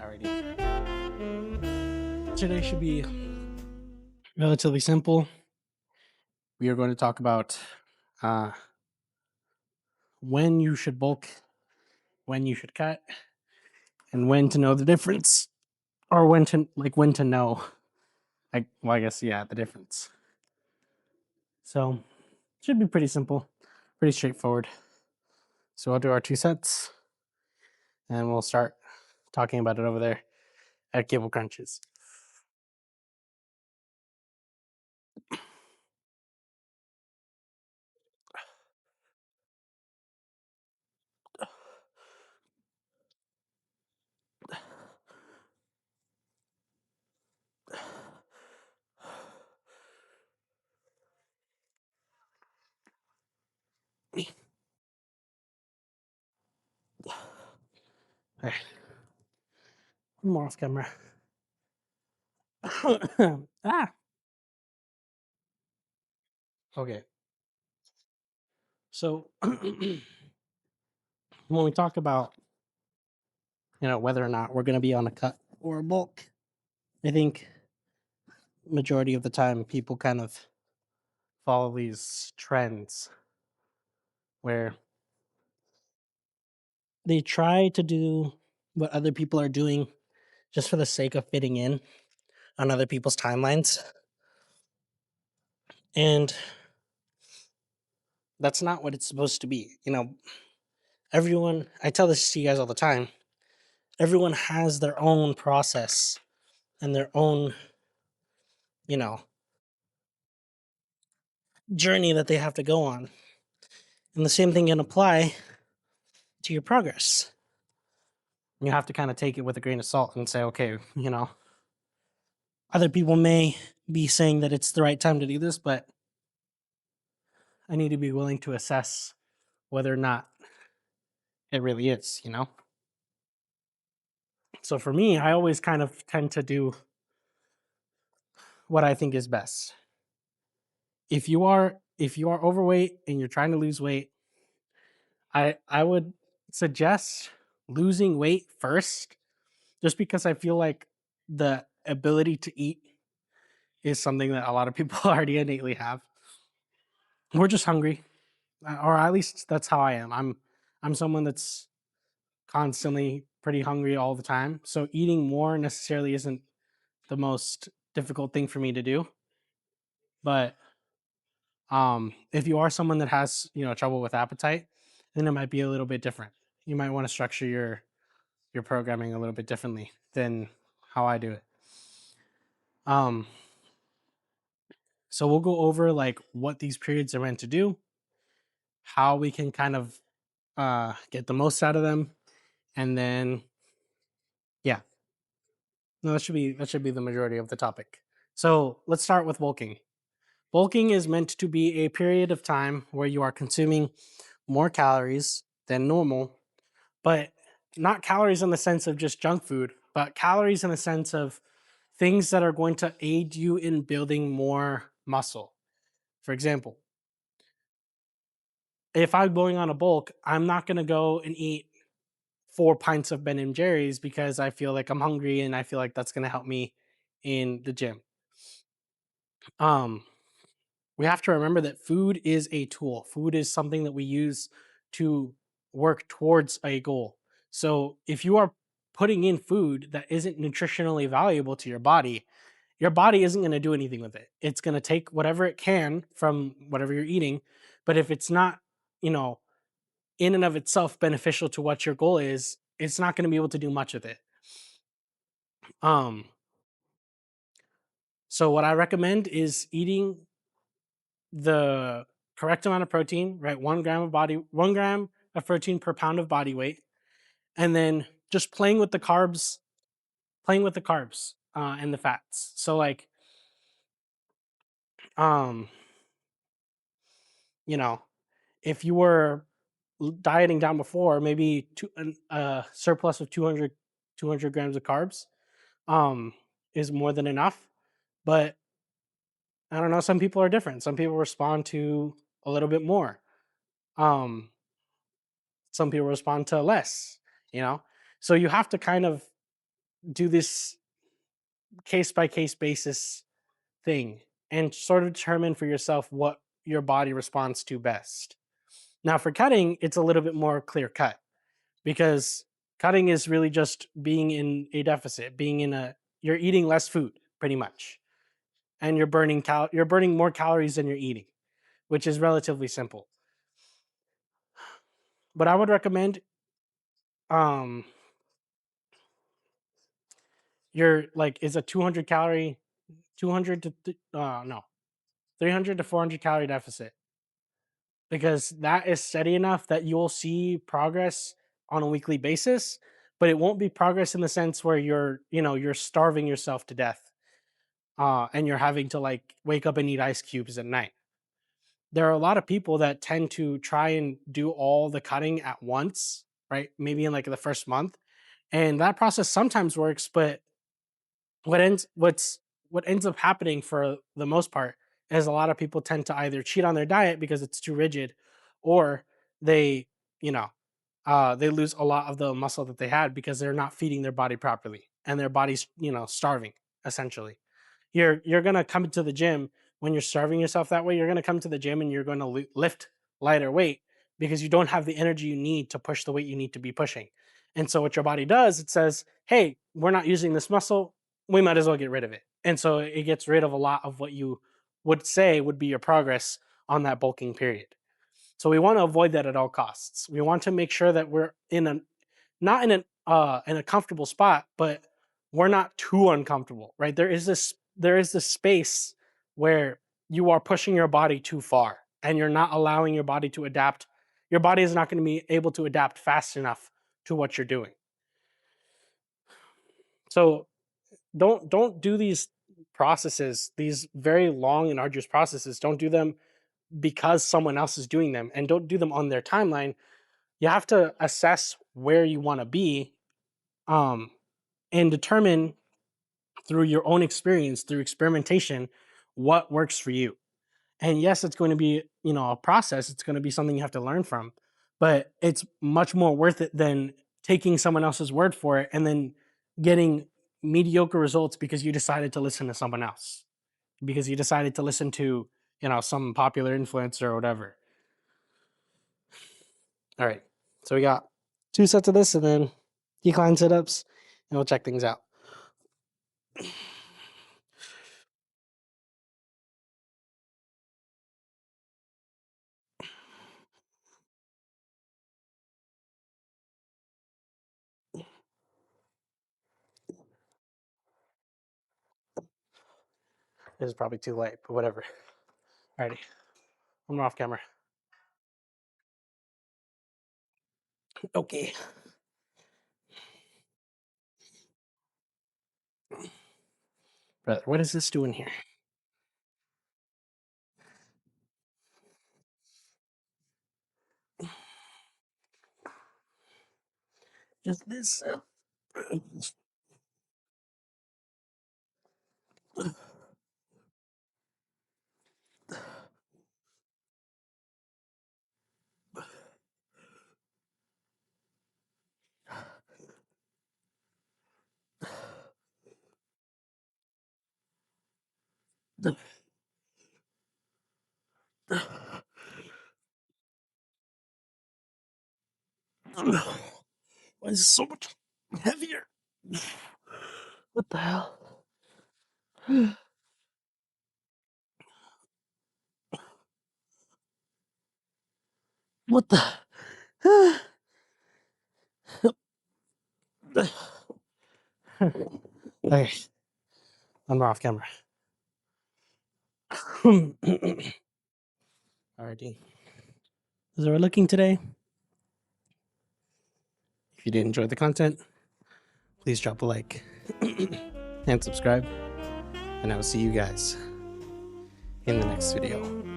Alrighty. Today should be relatively simple. We are going to talk about uh, when you should bulk, when you should cut, and when to know the difference, or when to know. I guess the difference. So should be pretty simple, pretty straightforward. So I'll do our 2 sets, and we'll start talking about it over there at Cable Crunches. Hey, one more off camera. Ah, okay. So when we talk about whether or not we're going to be on a cut or a bulk, I think majority of the time people kind of follow these trends where they try to do what other people are doing just for the sake of fitting in on other people's timelines. And that's not what it's supposed to be. Everyone, I tell this to you guys all the time, everyone has their own process and their own, you know, journey that they have to go on. And the same thing can apply to your progress. You have to kind of take it with a grain of salt and say, okay, other people may be saying that it's the right time to do this, but I need to be willing to assess whether or not it really is. So for me, I always kind of tend to do what I think is best. If you are overweight and you're trying to lose weight, I would suggest losing weight first, just because I feel like the ability to eat is something that a lot of people already innately have. We're just hungry, or at least that's how I am. I'm someone that's constantly pretty hungry all the time. So eating more necessarily isn't the most difficult thing for me to do. But if you are someone that has trouble with appetite, then it might be a little bit different. You might want to structure your programming a little bit differently than how I do it. Um, so we'll go over like what these periods are meant to do, how we can kind of get the most out of them, and then yeah, no, that should be the majority of the topic. So let's start with bulking. Bulking is meant to be a period of time where you are consuming more calories than normal, but not calories in the sense of just junk food, but calories in the sense of things that are going to aid you in building more muscle. For example, if I'm going on a bulk, I'm not going to go and eat 4 pints of Ben and Jerry's because I feel like I'm hungry and I feel like that's going to help me in the gym. Um, we have to remember that food is a tool. Food is something that we use to work towards a goal. So if you are putting in food that isn't nutritionally valuable to your body isn't going to do anything with it. It's going to take whatever it can from whatever you're eating. But if it's not, you know, in and of itself beneficial to what your goal is, it's not going to be able to do much with it. Um, so what I recommend is eating the correct amount of protein, right? 1 gram of protein per pound of body weight, and then just playing with the carbs and the fats. So like, um, you know, if you were dieting down before, maybe surplus of 200 grams of carbs um, is more than enough. But I don't know. Some people are different. Some people respond to a little bit more. Um, some people respond to less. You know, so you have to kind of do this case by case basis thing and sort of determine for yourself what your body responds to best. Now, for cutting, it's a little bit more clear cut because cutting is really just being in a deficit, you're eating less food pretty much, and you're burning more calories than you're eating, which is relatively simple. But I would recommend um your like is a 200 calorie 200 to no 300 to 400 calorie deficit, because that is steady enough that you'll see progress on a weekly basis, but it won't be progress in the sense where you're starving yourself to death, and you're having to like wake up and eat ice cubes at night. There are a lot of people that tend to try and do all the cutting at once, right? Maybe in like the first month, and that process sometimes works, but what ends what's what ends up happening for the most part is a lot of people tend to either cheat on their diet because it's too rigid, or they you know they lose a lot of the muscle that they had because they're not feeding their body properly and their body's starving essentially. You're gonna come to the gym when you're starving yourself that way. You're gonna come to the gym and you're going to lift lighter weight because you don't have the energy you need to push the weight you need to be pushing. And so what your body does, it says, "Hey, we're not using this muscle. We might as well get rid of it." And so it gets rid of a lot of what you would say would be your progress on that bulking period. So we want to avoid that at all costs. We want to make sure that we're in a not in a comfortable spot, but we're not too uncomfortable, right? There is this space where you are pushing your body too far and you're not allowing your body to adapt. Your body is not going to be able to adapt fast enough to what you're doing. So don't do these processes, these very long and arduous processes. Don't do them because someone else is doing them, and don't do them on their timeline. You have to assess where you want to be, um, and determine through your own experience, through experimentation, what works for you. And yes, it's going to be, a process. It's going to be something you have to learn from, but it's much more worth it than taking someone else's word for it and then getting mediocre results because you decided to listen to someone else, because you decided to listen to, some popular influencer or whatever. All right. So we got two sets of this and then decline sit-ups, and we'll check things out. This is probably too late, but whatever. Alrighty. I'm off camera. Okay. Brother, what is this doing here? Just this. Why is it so much heavier? What the hell? What the? Okay, I'm off camera. Alrighty. As we're looking today, if you did enjoy the content, please drop a like and subscribe, and I will see you guys in the next video.